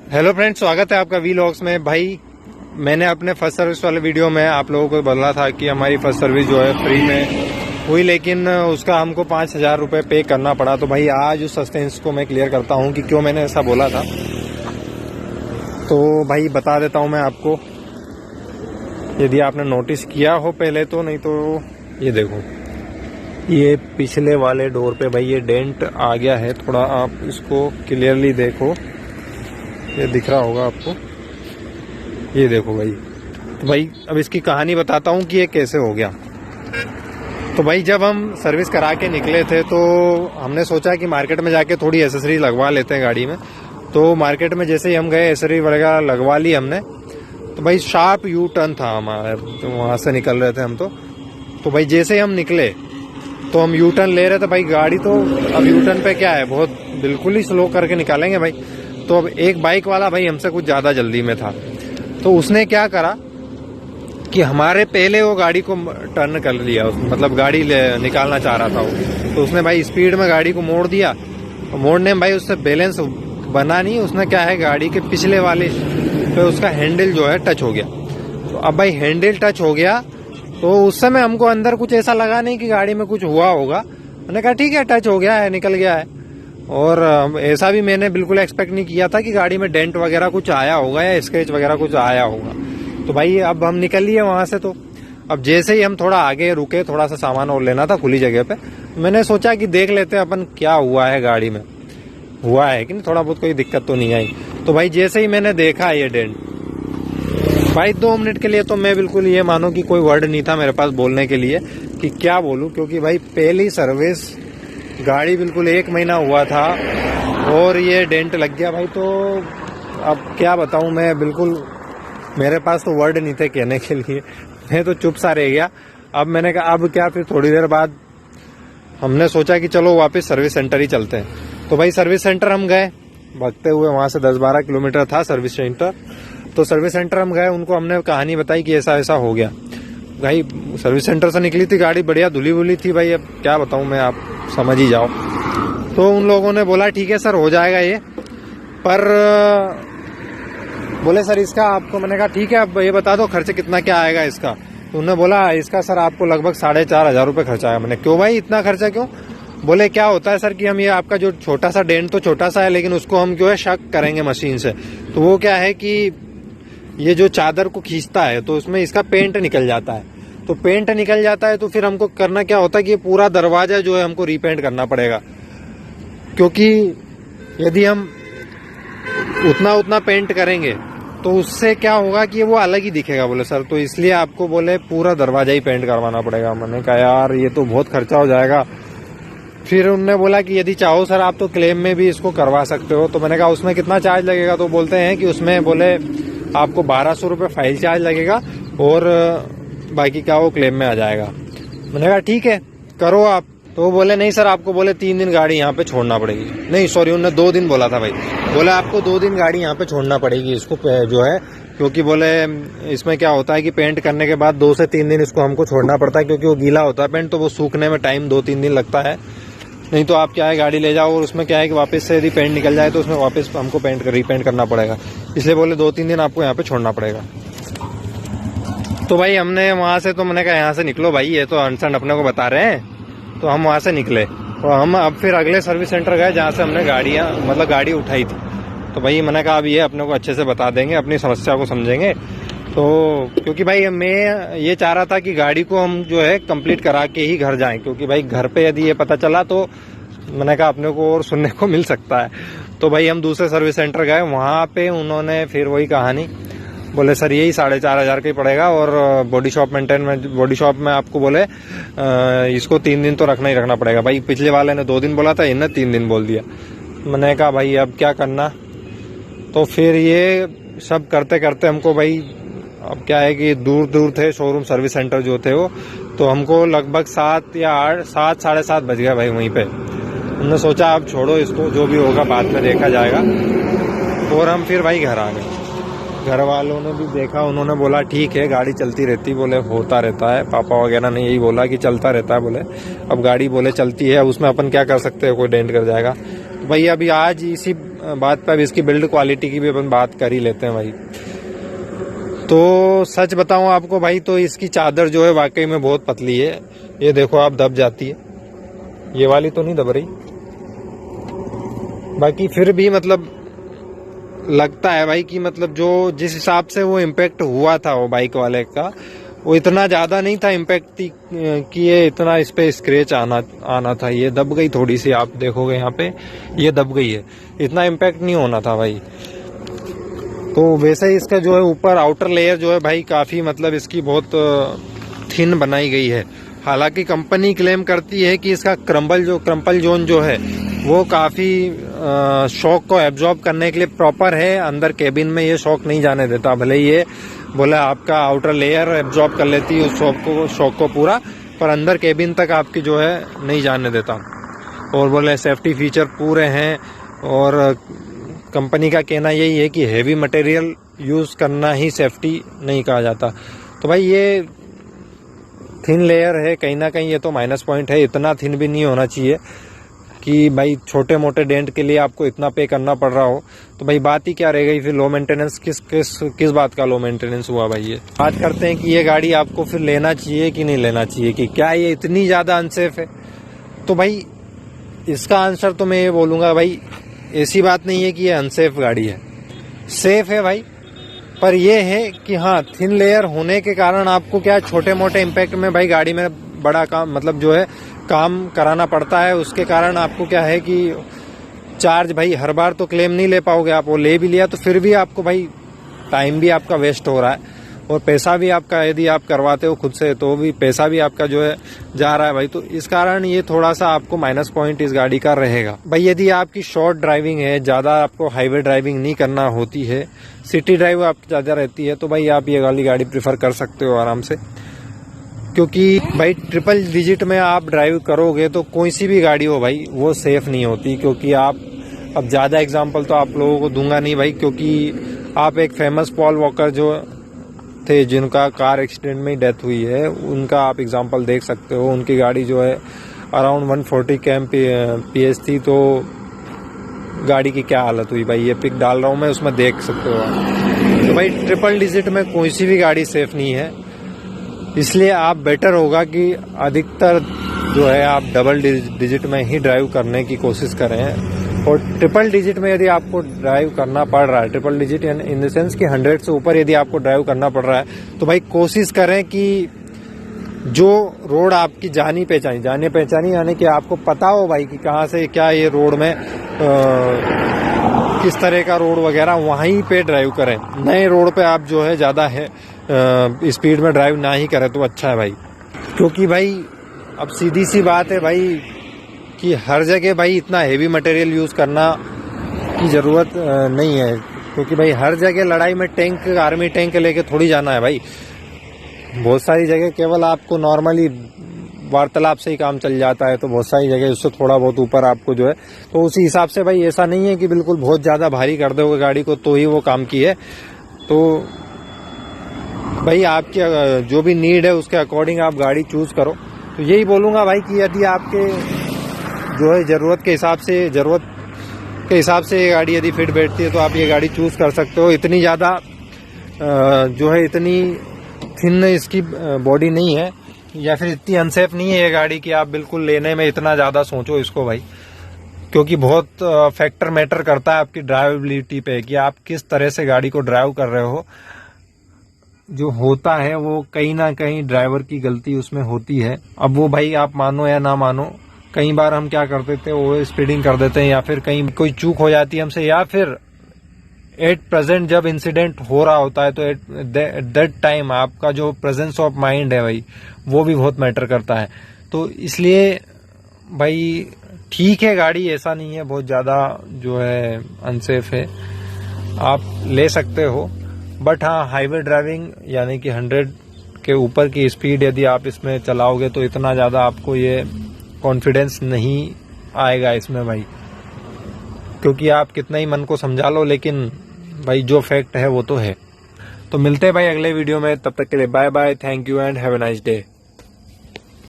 Hello friends, स्वागत है आपका वीलॉग्स में। भाई मैंने अपने फर्स्ट सर्विस वाले वीडियो में आप लोगों को बोला था कि हमारी फर्स्ट सर्विस जो है फ्री में हुई, लेकिन उसका हमको 5,000 रुपये पे करना पड़ा। तो भाई आज उस सस्पेंस को मैं क्लियर करता हूँ कि क्यों मैंने ऐसा बोला था। तो भाई बता देता हूँ मैं आपको, यदि आपने नोटिस किया हो पहले तो, नहीं तो ये देखो, ये पिछले वाले डोर पे भाई ये डेंट आ गया है। थोड़ा आप इसको क्लियरली देखो, ये दिख रहा होगा आपको, ये देखो भाई। तो भाई अब इसकी कहानी बताता हूँ कि ये कैसे हो गया। तो भाई जब हम सर्विस करा के निकले थे तो हमने सोचा कि मार्केट में जाके थोड़ी एसेसरी लगवा लेते हैं गाड़ी में। तो मार्केट में जैसे ही हम गए, एसेसरी वगैरह लगवा ली हमने। तो भाई शार्प यू टर्न था हमारा, तो वहाँ से निकल रहे थे हम। तो भाई जैसे ही हम निकले तो हम यू टर्न ले रहे थे। भाई गाड़ी तो अब यू टर्न पे क्या है, बहुत बिल्कुल ही स्लो करके निकालेंगे भाई। तो अब एक बाइक वाला भाई हमसे कुछ ज़्यादा जल्दी में था, तो उसने क्या करा कि हमारे पहले वो गाड़ी को टर्न कर लिया, मतलब गाड़ी निकालना चाह रहा था वो। तो उसने भाई स्पीड में गाड़ी को मोड़ दिया। तो मोड़ने में भाई उससे बैलेंस बना नहीं, उसने क्या है गाड़ी के पिछले वाले पे उसका हैंडल जो है टच हो गया। तो अब भाई हैंडल टच हो गया तो उस समय हमको अंदर कुछ ऐसा लगा नहीं कि गाड़ी में कुछ हुआ होगा। मैंने कहा ठीक है, टच हो गया है, निकल गया है। और ऐसा भी मैंने बिल्कुल एक्सपेक्ट नहीं किया था कि गाड़ी में डेंट वगैरह कुछ आया होगा या स्क्रैच वगैरह कुछ आया होगा। तो भाई अब हम निकल लिए वहां से। तो अब जैसे ही हम थोड़ा आगे रुके, थोड़ा सा सामान और लेना था खुली जगह पे, मैंने सोचा कि देख लेते हैं अपन क्या हुआ है गाड़ी में, हुआ है कि नहीं, थोड़ा बहुत कोई दिक्कत तो नहीं आई। तो भाई जैसे ही मैंने देखा ये डेंट, भाई 2 मिनट के लिए तो मैं बिल्कुल ये मानो कि कोई वर्ड नहीं था मेरे पास बोलने के लिए कि क्या बोलूं, क्योंकि भाई पहली सर्विस, गाड़ी बिल्कुल 1 महीना हुआ था और ये डेंट लग गया भाई। तो अब क्या बताऊं मैं, बिल्कुल मेरे पास तो वर्ड नहीं थे कहने के लिए, मैं तो चुप सा रह गया। अब मैंने कहा अब क्या, फिर थोड़ी देर बाद हमने सोचा कि चलो वापस सर्विस सेंटर ही चलते हैं। तो भाई सर्विस सेंटर हम गए भागते हुए, वहां से 10-12 किलोमीटर था सर्विस सेंटर। तो सर्विस सेंटर हम गए, उनको हमने कहानी बताई कि ऐसा ऐसा हो गया। भाई सर्विस सेंटर से निकली थी गाड़ी, बढ़िया धुली वुली थी भाई, अब क्या बताऊं मैं, आप समझ ही जाओ। तो उन लोगों ने बोला ठीक है सर, हो जाएगा ये, पर बोले सर इसका आपको, मैंने कहा ठीक है अब ये बता दो खर्च कितना क्या आएगा इसका। तो उन्होंने बोला इसका सर आपको लगभग 4,500 रुपये खर्चा आया। मैंने क्यों भाई इतना खर्चा क्यों? बोले क्या होता है सर कि हम ये आपका जो छोटा सा डेंट तो छोटा सा है, लेकिन उसको हम जो है शक करेंगे मशीन से। तो वो क्या है कि ये जो चादर को खींचता है तो उसमें इसका पेंट निकल जाता है। तो पेंट निकल जाता है तो फिर हमको करना क्या होता है कि ये पूरा दरवाजा जो है हमको रीपेंट करना पड़ेगा, क्योंकि यदि हम उतना पेंट करेंगे तो उससे क्या होगा कि वो अलग ही दिखेगा। बोले सर तो इसलिए आपको बोले पूरा दरवाजा ही पेंट करवाना पड़ेगा। मैंने कहा यार ये तो बहुत खर्चा हो जाएगा। फिर उनने बोला कि यदि चाहो सर आप तो क्लेम में भी इसको करवा सकते हो। तो मैंने कहा उसमें कितना चार्ज लगेगा? तो बोलते हैं कि उसमें बोले आपको 1,200 रुपये फाइल चार्ज लगेगा और बाकी का वो क्लेम में आ जाएगा। मैंने कहा ठीक है करो आप। तो वो बोले नहीं सर आपको बोले 3 दिन गाड़ी यहाँ पे छोड़ना पड़ेगी। नहीं सॉरी, उन्होंने 2 दिन बोला था भाई। बोले आपको 2 दिन गाड़ी यहाँ पे छोड़ना पड़ेगी इसको जो है, क्योंकि बोले इसमें क्या होता है कि पेंट करने के बाद 2 से 3 दिन इसको हमको छोड़ना पड़ता है, क्योंकि वो गीला होता है पेंट, तो वो सूखने में टाइम 2-3 दिन लगता है। नहीं तो आप क्या है गाड़ी ले जाओ और उसमें क्या है कि वापस से यदि पेंट निकल जाए तो उसमें वापस हमको रीपेंट करना पड़ेगा। इसलिए बोले 2-3 दिन आपको यहाँ पे छोड़ना पड़ेगा। तो भाई हमने वहां से, तो मैंने कहा यहाँ से निकलो भाई, ये तो अनसन अपने को बता रहे हैं। तो हम वहां से निकले और हम अब फिर अगले सर्विस सेंटर गए जहाँ से हमने गाड़ी उठाई थी। तो भाई मैंने कहा अब ये अपने को अच्छे से बता देंगे, अपनी समस्या को समझेंगे। तो क्योंकि भाई मैं ये चाह रहा था कि गाड़ी को हम जो है कंप्लीट करा के ही घर जाएं, क्योंकि भाई घर पे यदि ये पता चला तो मैंने कहा अपने को और सुनने को मिल सकता है। तो भाई हम दूसरे सर्विस सेंटर गए, वहाँ पे उन्होंने फिर वही कहानी, बोले सर यही 4,500 का ही पड़ेगा और बॉडी शॉप में आपको बोले इसको 3 दिन तो रखना ही रखना पड़ेगा। भाई पिछले वाले ने 2 दिन बोला था, इन्हें 3 दिन बोल दिया। मैंने कहा भाई अब क्या करना। तो फिर ये सब करते करते हमको भाई, अब क्या है कि दूर दूर थे शोरूम सर्विस सेंटर जो थे वो, तो हमको लगभग 7 या 8, 7, 7:30 बज गया भाई वहीं पे। हमने सोचा अब छोड़ो इसको, जो भी होगा बाद में देखा जाएगा। और हम फिर भाई घर आ गए। घर वालों ने भी देखा, उन्होंने बोला ठीक है गाड़ी चलती रहती, बोले होता रहता है, पापा वगैरह ने यही बोला कि चलता रहता है। बोले अब गाड़ी बोले चलती है, अब उसमें अपन क्या कर सकते हैं, कोई डेंट कर जाएगा। तो भाई अभी आज इसी बात पे अब इसकी बिल्ड क्वालिटी की भी अपन बात कर ही लेते हैं भाई। तो सच बताऊं आपको भाई, तो इसकी चादर जो है वाकई में बहुत पतली है। ये देखो आप, दब जाती है। ये वाली तो नहीं दब रही, बाकी फिर भी मतलब लगता है भाई कि मतलब जो जिस हिसाब से वो इम्पैक्ट हुआ था वो बाइक वाले का, वो इतना ज्यादा नहीं था इम्पैक्ट कि ये इतना इस पे स्क्रैच आना था। ये दब गई थोड़ी सी, आप देखोगे यहाँ पे ये दब गई है, इतना इम्पैक्ट नहीं होना था भाई। तो वैसे ही इसका जो है ऊपर आउटर लेयर जो है भाई काफी मतलब इसकी बहुत थिन बनाई गई है। हालांकि कंपनी क्लेम करती है कि इसका क्रम्पल जोन जो है वो काफी शॉक को एब्जॉर्ब करने के लिए प्रॉपर है। अंदर केबिन में ये शॉक नहीं जाने देता, भले ये बोला आपका आउटर लेयर एब्जॉर्ब कर लेती है उस शॉक को पूरा, पर अंदर केबिन तक आपकी जो है नहीं जाने देता। और बोले सेफ्टी फीचर पूरे हैं, और कंपनी का कहना यही है कि हेवी मटेरियल यूज करना ही सेफ्टी नहीं कहा जाता। तो भाई ये थिन लेयर है, कहीं ना कहीं ये तो माइनस पॉइंट है। इतना थिन भी नहीं होना चाहिए कि भाई छोटे मोटे डेंट के लिए आपको इतना पे करना पड़ रहा हो। तो भाई बात ही क्या रह गई फिर, लो मेंटेनेंस किस बात का लो मेंटेनेंस हुआ भाई। ये बात करते हैं कि ये गाड़ी आपको फिर लेना चाहिए कि नहीं लेना चाहिए, कि क्या ये इतनी ज्यादा अनसेफ है। तो भाई इसका आंसर तो मैं ये बोलूंगा भाई, ऐसी बात नहीं है कि ये अनसेफ गाड़ी है, सेफ है भाई। पर ये है कि हाँ, थिन लेयर होने के कारण आपको क्या छोटे मोटे इम्पैक्ट में भाई गाड़ी में बड़ा काम मतलब जो है काम कराना पड़ता है। उसके कारण आपको क्या है कि चार्ज भाई हर बार तो क्लेम नहीं ले पाओगे आप, वो ले भी लिया तो फिर भी आपको भाई टाइम भी आपका वेस्ट हो रहा है, और पैसा भी आपका, यदि आप करवाते हो खुद से तो भी पैसा भी आपका जो है जा रहा है भाई। तो इस कारण ये थोड़ा सा आपको माइनस पॉइंट इस गाड़ी का रहेगा भाई। यदि आपकी शॉर्ट ड्राइविंग है, ज्यादा आपको हाईवे ड्राइविंग नहीं करना होती है, सिटी ड्राइव आपकी ज्यादा रहती है, तो भाई आप ये वाली गाड़ी प्रीफर कर सकते हो आराम से। क्योंकि भाई ट्रिपल डिजिट में आप ड्राइव करोगे तो कोई सी भी गाड़ी हो भाई वो सेफ नहीं होती। क्योंकि आप, अब ज्यादा एग्जांपल तो आप लोगों को दूंगा नहीं भाई, क्योंकि आप एक फेमस पॉल वॉकर जो थे जिनका कार एक्सीडेंट में डेथ हुई है, उनका आप एग्जांपल देख सकते हो। उनकी गाड़ी जो है अराउंड 140 km PS थी, तो गाड़ी की क्या हालत हुई भाई, ये पिक डाल रहा हूं मैं, उसमें देख सकते हो। तो भाई ट्रिपल डिजिट में कोई सी भी गाड़ी सेफ नहीं है, इसलिए आप बेटर होगा कि अधिकतर जो है आप डबल डिजिट में ही ड्राइव करने की कोशिश करें। और ट्रिपल डिजिट में यदि आपको ड्राइव करना पड़ रहा है, triple digit in the sense कि 100 से ऊपर यदि आपको ड्राइव करना पड़ रहा है, तो भाई कोशिश करें कि जो रोड आपकी जानी पहचानी यानी कि आपको पता हो भाई कि कहाँ से क्या ये रोड में किस तरह का रोड वगैरह, वहीं पे ड्राइव करें। नए रोड पे आप जो है ज्यादा है स्पीड में ड्राइव ना ही करें तो अच्छा है भाई। क्योंकि भाई अब सीधी सी बात है भाई कि हर जगह भाई इतना हेवी मटेरियल यूज करना की जरूरत नहीं है। क्योंकि भाई हर जगह लड़ाई में टैंक, आर्मी टैंक लेके थोड़ी जाना है भाई। बहुत सारी जगह केवल आपको नॉर्मली वार्तालाप से ही काम चल जाता है, तो बहुत सारी जगह उससे थोड़ा बहुत ऊपर आपको जो है, तो उसी हिसाब से भाई ऐसा नहीं है कि बिल्कुल बहुत ज्यादा भारी कर दोगे गाड़ी को तो ही वो काम की है। तो भाई आपकी जो भी नीड है उसके अकॉर्डिंग आप गाड़ी चूज करो। तो यही बोलूंगा भाई कि यदि आपके जो है जरूरत के हिसाब से ये गाड़ी यदि फिट बैठती है तो आप ये गाड़ी चूज कर सकते हो। इतनी ज्यादा जो है इतनी थिन इसकी बॉडी नहीं है, या फिर इतनी अनसेफ नहीं है ये गाड़ी कि आप बिल्कुल लेने में इतना ज्यादा सोचो इसको भाई। क्योंकि बहुत फैक्टर मैटर करता है आपकी ड्राइवेबिलिटी पे कि आप किस तरह से गाड़ी को ड्राइव कर रहे हो। जो होता है वो कहीं ना कहीं ड्राइवर की गलती उसमें होती है। अब वो भाई आप मानो या ना मानो, कई बार हम क्या करते थे, ओवर स्पीडिंग कर देते हैं, या फिर कहीं कोई चूक हो जाती है हमसे, या फिर एट प्रेजेंट जब इंसिडेंट हो रहा होता है तो एट दैट टाइम आपका जो प्रेजेंस ऑफ माइंड है भाई वो भी बहुत मैटर करता है। तो इसलिए भाई ठीक है, गाड़ी ऐसा नहीं है बहुत ज्यादा जो है अनसेफ है, आप ले सकते हो। बट हाँ, हाईवे ड्राइविंग यानी कि 100 के ऊपर की स्पीड यदि आप इसमें चलाओगे तो इतना ज्यादा आपको ये कॉन्फिडेंस नहीं आएगा इसमें भाई। क्योंकि आप कितना ही मन को समझा लो, लेकिन भाई जो फैक्ट है वो तो है। तो मिलते हैं भाई अगले वीडियो में, तब तक के लिए bye bye, thank you and have a nice day.